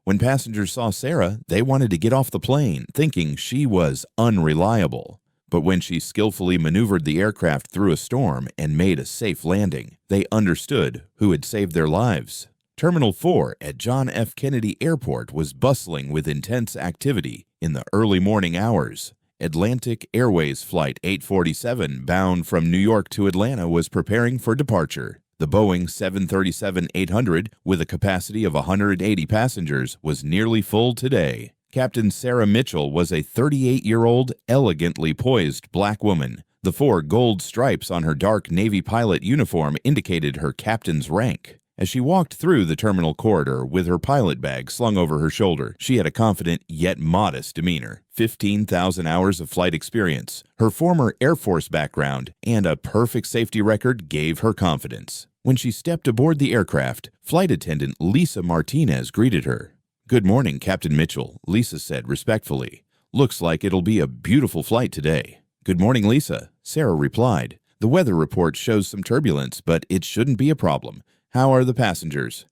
When passengers saw Sarah, they wanted to get off the plane, thinking she was unreliable. But when she skillfully maneuvered the aircraft through a storm and made a safe landing, they understood who had saved their lives. Terminal 4 at John F. Kennedy Airport was bustling with intense activity in the early morning hours. Atlantic Airways Flight 847 bound from New York to Atlanta was preparing for departure. The Boeing 737-800, with a capacity of 180 passengers, was nearly full today. Captain Sarah Mitchell was a 38-year-old, elegantly poised black woman. The 4 gold stripes on her dark Navy pilot uniform indicated her captain's rank. As she walked through the terminal corridor with her pilot bag slung over her shoulder, she had a confident yet modest demeanor. 15,000 hours of flight experience, her former Air Force background, and a perfect safety record gave her confidence. When she stepped aboard the aircraft, flight attendant Lisa Martinez greeted her. "Good morning, Captain Mitchell," Lisa said respectfully. "Looks like it'll be a beautiful flight today." "Good morning, Lisa," Sarah replied. "The weather report shows some turbulence, but it shouldn't be a problem. How are the passengers?"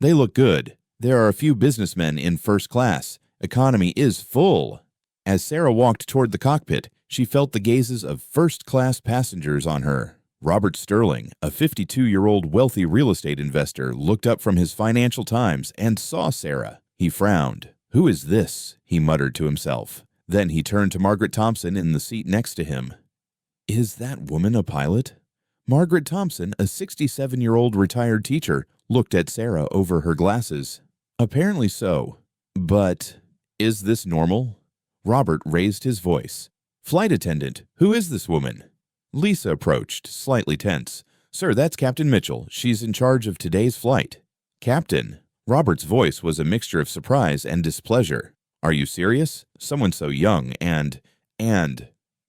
"They look good. There are a few businessmen in first class. Economy is full." As Sarah walked toward the cockpit, she felt the gazes of first-class passengers on her. Robert Sterling, a 52-year-old wealthy real estate investor, looked up from his Financial Times and saw Sarah. He frowned. "Who is this?" he muttered to himself. Then he turned to Margaret Thompson in the seat next to him. "Is that woman a pilot?" Margaret Thompson, a 67-year-old retired teacher, looked at Sarah over her glasses. "Apparently so. But is this normal?" Robert raised his voice. "Flight attendant, who is this woman?" Lisa approached, slightly tense. "Sir, that's Captain Mitchell. She's in charge of today's flight." "Captain?" Robert's voice was a mixture of surprise and displeasure. "Are you serious? Someone so young and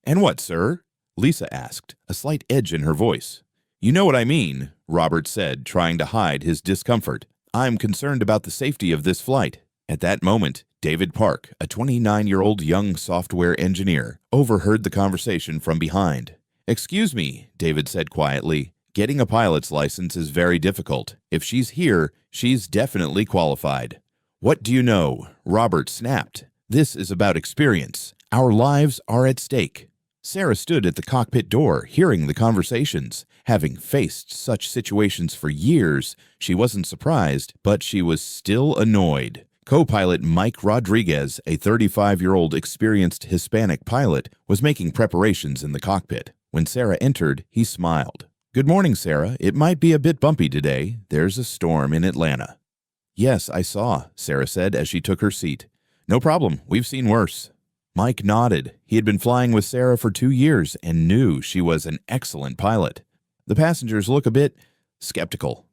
what, sir?" Lisa asked, a slight edge in her voice. "You know what I mean," Robert said, trying to hide his discomfort. "I'm concerned about the safety of this flight." At that moment, David Park, a 29-year-old young software engineer, overheard the conversation from behind. "Excuse me," David said quietly. "Getting a pilot's license is very difficult. If she's here, she's definitely qualified." "What do you know?" Robert snapped. "This is about experience. Our lives are at stake." Sarah stood at the cockpit door, hearing the conversations. Having faced such situations for years, she wasn't surprised, but she was still annoyed. Co-pilot Mike Rodriguez, a 35-year-old experienced Hispanic pilot, was making preparations in the cockpit. When Sarah entered, he smiled. "Good morning, Sarah. It might be a bit bumpy today. There's a storm in Atlanta." "Yes, I saw," Sarah said as she took her seat. "No problem. We've seen worse." Mike nodded. He had been flying with Sarah for 2 years and knew she was an excellent pilot. "The passengers look a bit skeptical."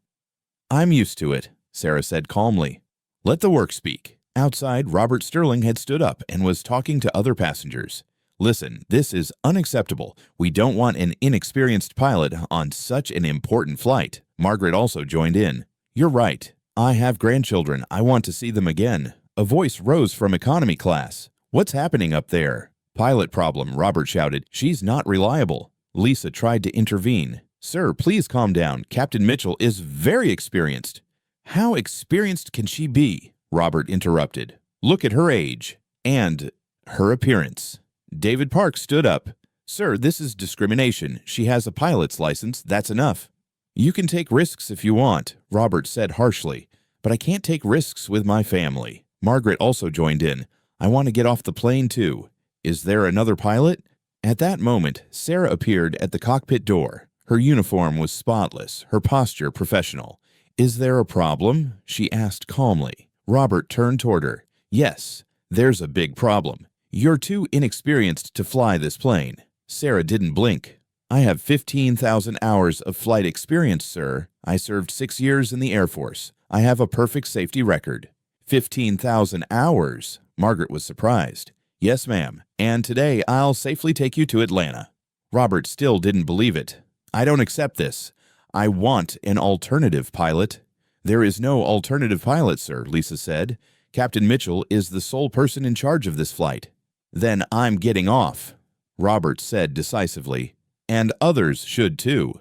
"I'm used to it," Sarah said calmly. "Let the work speak." Outside, Robert Sterling had stood up and was talking to other passengers. "Listen, this is unacceptable. We don't want an inexperienced pilot on such an important flight." Margaret also joined in. "You're right. I have grandchildren. I want to see them again." A voice rose from economy class. "What's happening up there?" "Pilot problem," Robert shouted. "She's not reliable." Lisa tried to intervene. "Sir, please calm down. Captain Mitchell is very experienced." "How experienced can she be?" Robert interrupted. "Look at her age and her appearance." David Park stood up. "Sir, this is discrimination. She has a pilot's license. That's enough." "You can take risks if you want," Robert said harshly, "but I can't take risks with my family." Margaret also joined in. "I want to get off the plane too. Is there another pilot?" At that moment, Sarah appeared at the cockpit door. Her uniform was spotless, her posture professional. "Is there a problem?" she asked calmly. Robert turned toward her. "Yes, there's a big problem. You're too inexperienced to fly this plane." Sarah didn't blink. "I have 15,000 hours of flight experience, sir. I served 6 years in the Air Force. I have a perfect safety record." 15,000 hours? Margaret was surprised. "Yes, ma'am, and today I'll safely take you to Atlanta." Robert still didn't believe it. "I don't accept this. I want an alternative pilot." "There is no alternative pilot, sir," Lisa said. "Captain Mitchell is the sole person in charge of this flight." "Then I'm getting off," Robert said decisively. "And others should too."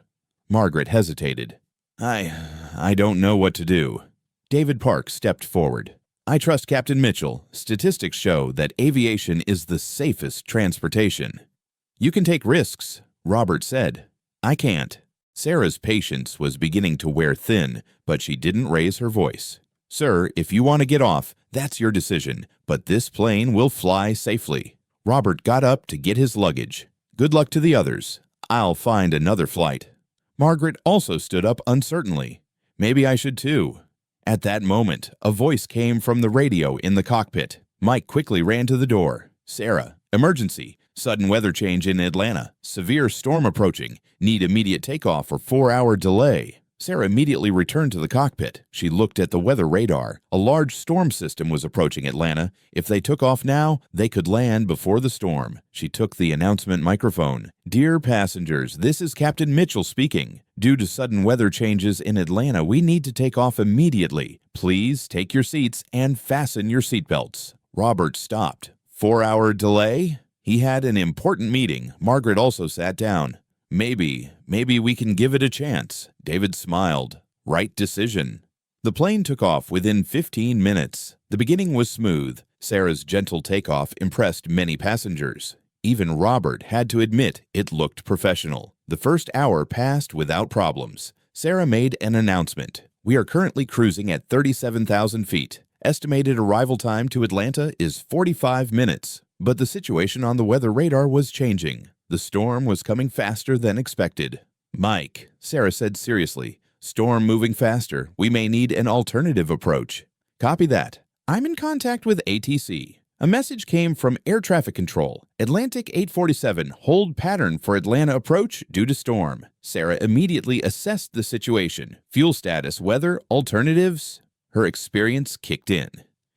Margaret hesitated. I don't know what to do." David Park stepped forward. I trust Captain Mitchell. Statistics show that aviation is the safest transportation. You can take risks, Robert said. I can't. Sarah's patience was beginning to wear thin, but she didn't raise her voice. Sir, if you want to get off, that's your decision, but this plane will fly safely. Robert got up to get his luggage. Good luck to the others. I'll find another flight. Margaret also stood up uncertainly. Maybe I should too. At that moment, a voice came from the radio in the cockpit. Mike quickly ran to the door. Sarah, emergency. Sudden weather change in Atlanta. Severe storm approaching. Need immediate takeoff or 4-hour delay. Sarah immediately returned to the cockpit. She looked at the weather radar. A large storm system was approaching Atlanta. If they took off now, they could land before the storm. She took the announcement microphone. Dear passengers, this is Captain Mitchell speaking. Due to sudden weather changes in Atlanta, we need to take off immediately. Please take your seats and fasten your seatbelts. Robert stopped. 4-hour delay? He had an important meeting. Margaret also sat down. Maybe we can give it a chance. David smiled. Right decision. The plane took off within 15 minutes. The beginning was smooth. Sarah's gentle takeoff impressed many passengers. Even Robert had to admit it looked professional. The first hour passed without problems. Sarah made an announcement. We are currently cruising at 37,000 feet. Estimated arrival time to Atlanta is 45 minutes. But the situation on the weather radar was changing. The storm was coming faster than expected. Mike, Sarah said seriously, storm moving faster. We may need an alternative approach. Copy that. I'm in contact with ATC. A message came from air traffic control. Atlantic 847, hold pattern for Atlanta approach due to storm. Sarah immediately assessed the situation. Fuel status, weather, alternatives. Her experience kicked in.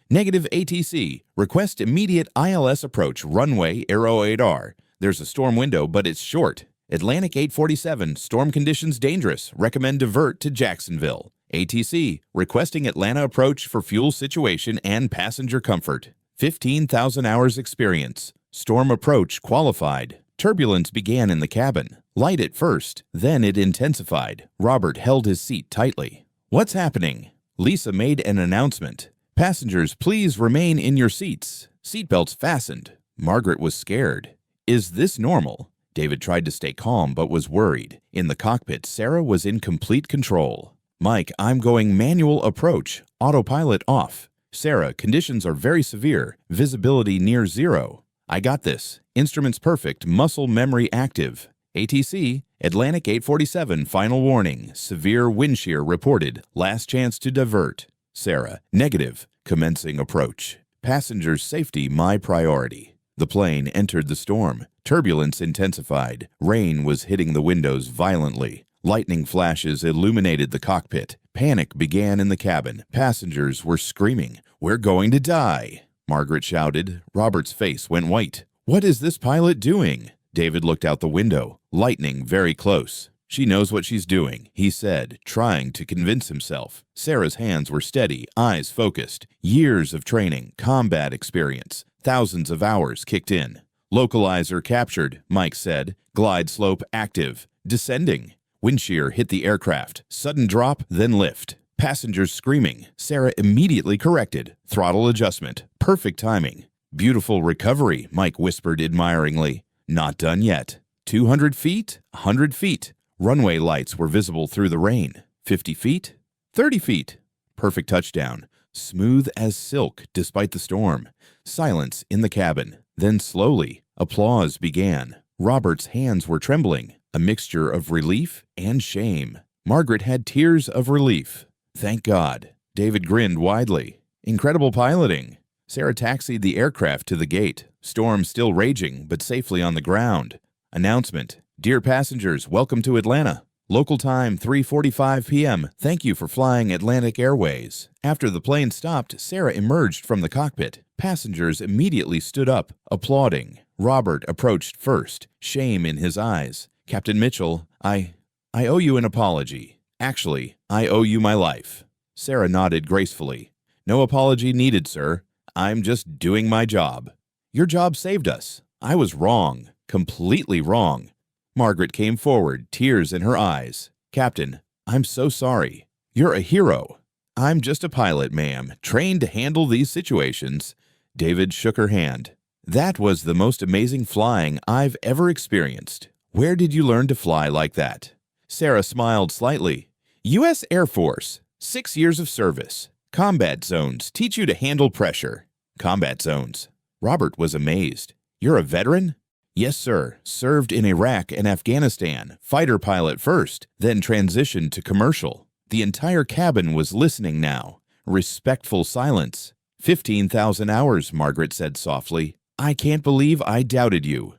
Negative ATC, request immediate ILS approach runway Aero 8R. There's a storm window, but it's short. Atlantic 847, storm conditions dangerous. Recommend divert to Jacksonville. ATC, requesting Atlanta approach for fuel situation and passenger comfort. 15,000 hours experience. Storm approach qualified. Turbulence began in the cabin. Light at first, then it intensified. Robert held his seat tightly. What's happening? Lisa made an announcement. Passengers, please remain in your seats. Seatbelts fastened. Margaret was scared. Is this normal? David tried to stay calm but was worried. In the cockpit, Sarah was in complete control. Mike, I'm going manual approach. Autopilot off. Sarah, conditions are very severe. Visibility near zero. I got this. Instruments perfect. Muscle memory active. ATC, Atlantic 847, final warning. Severe wind shear reported. Last chance to divert. Sarah, negative. Commencing approach. Passengers' safety my priority. The plane entered the storm. Turbulence intensified. Rain was hitting the windows violently. Lightning flashes illuminated the cockpit. Panic began in the cabin. Passengers were screaming, "We're going to die!" Margaret shouted. Robert's face went white. What is this pilot doing? David looked out the window. Lightning very close. She knows what she's doing, he said, trying to convince himself. Sarah's hands were steady, eyes focused. Years of training, combat experience. Thousands of hours kicked in. Localizer captured, Mike said. Glide slope active. Descending. Wind shear hit the aircraft. Sudden drop, then lift. Passengers screaming. Sarah immediately corrected. Throttle adjustment. Perfect timing. Beautiful recovery, Mike whispered admiringly. Not done yet. 200 feet? 100 feet. Runway lights were visible through the rain. 50 feet? 30 feet. Perfect touchdown. Smooth as silk despite the storm. Silence in the cabin. Then slowly, applause began. Robert's hands were trembling, a mixture of relief and shame. Margaret had tears of relief. Thank God. David grinned widely. Incredible piloting. Sarah taxied the aircraft to the gate. Storm still raging, but safely on the ground. Announcement. Dear passengers, welcome to Atlanta. Local time 3:45 p.m. Thank you for flying Atlantic Airways. After the plane stopped, Sarah emerged from the cockpit. Passengers immediately stood up, applauding. Robert approached first, shame in his eyes. Captain Mitchell, I owe you an apology. Actually, I owe you my life. Sarah nodded gracefully. No apology needed, sir. I'm just doing my job. Your job saved us. I was wrong, completely wrong. Margaret came forward, tears in her eyes. Captain, I'm so sorry. You're a hero. I'm just a pilot, ma'am, trained to handle these situations. David shook her hand. That was the most amazing flying I've ever experienced. Where did you learn to fly like that? Sarah smiled slightly. U.S. Air Force, 6 years of service. Combat zones teach you to handle pressure. Combat zones. Robert was amazed. You're a veteran? Yes, sir. Served in Iraq and Afghanistan. Fighter pilot first, then transitioned to commercial. The entire cabin was listening now. Respectful silence. 15,000 hours, Margaret said softly. I can't believe I doubted you.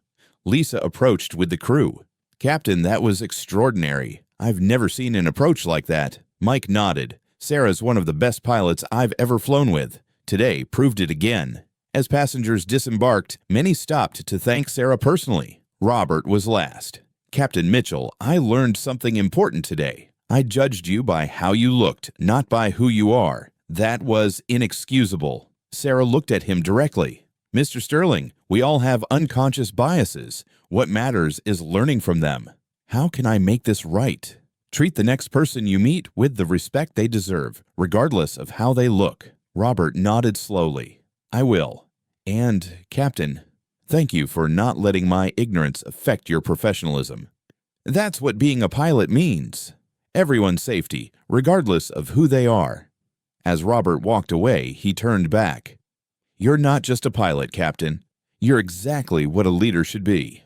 Lisa approached with the crew. Captain, that was extraordinary. I've never seen an approach like that. Mike nodded. Sarah's one of the best pilots I've ever flown with. Today proved it again. As passengers disembarked, many stopped to thank Sarah personally. Robert was last. Captain Mitchell, I learned something important today. I judged you by how you looked, not by who you are. That was inexcusable. Sarah looked at him directly. Mr. Sterling, we all have unconscious biases. What matters is learning from them. How can I make this right? Treat the next person you meet with the respect they deserve, regardless of how they look. Robert nodded slowly. I will. And, Captain, thank you for not letting my ignorance affect your professionalism. That's what being a pilot means. Everyone's safety, regardless of who they are. As Robert walked away, he turned back. You're not just a pilot, Captain. You're exactly what a leader should be.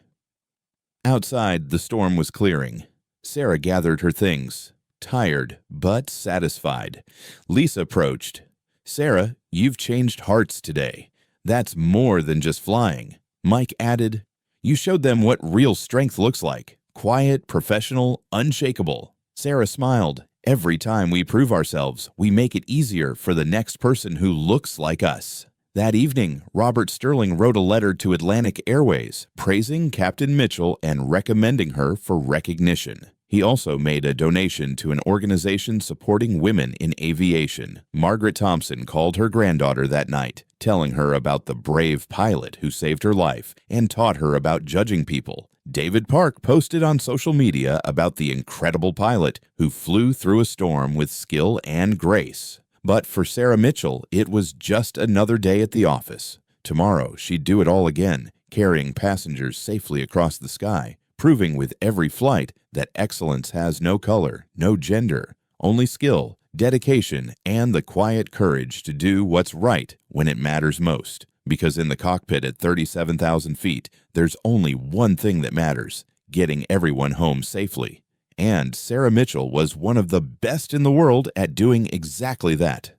Outside, the storm was clearing. Sarah gathered her things, tired but satisfied. Lisa approached. Sarah, you've changed hearts today. That's more than just flying. Mike added, you showed them what real strength looks like. Quiet, professional, unshakable. Sarah smiled. Every time we prove ourselves, we make it easier for the next person who looks like us. That evening, Robert Sterling wrote a letter to Atlantic Airways, praising Captain Mitchell and recommending her for recognition. He also made a donation to an organization supporting women in aviation. Margaret Thompson called her granddaughter that night, telling her about the brave pilot who saved her life and taught her about judging people. David Park posted on social media about the incredible pilot who flew through a storm with skill and grace. But for Sarah Mitchell, it was just another day at the office. Tomorrow, she'd do it all again, carrying passengers safely across the sky, proving with every flight that excellence has no color, no gender, only skill, dedication, and the quiet courage to do what's right when it matters most. Because in the cockpit at 37,000 feet, there's only one thing that matters: getting everyone home safely. And Sarah Mitchell was one of the best in the world at doing exactly that.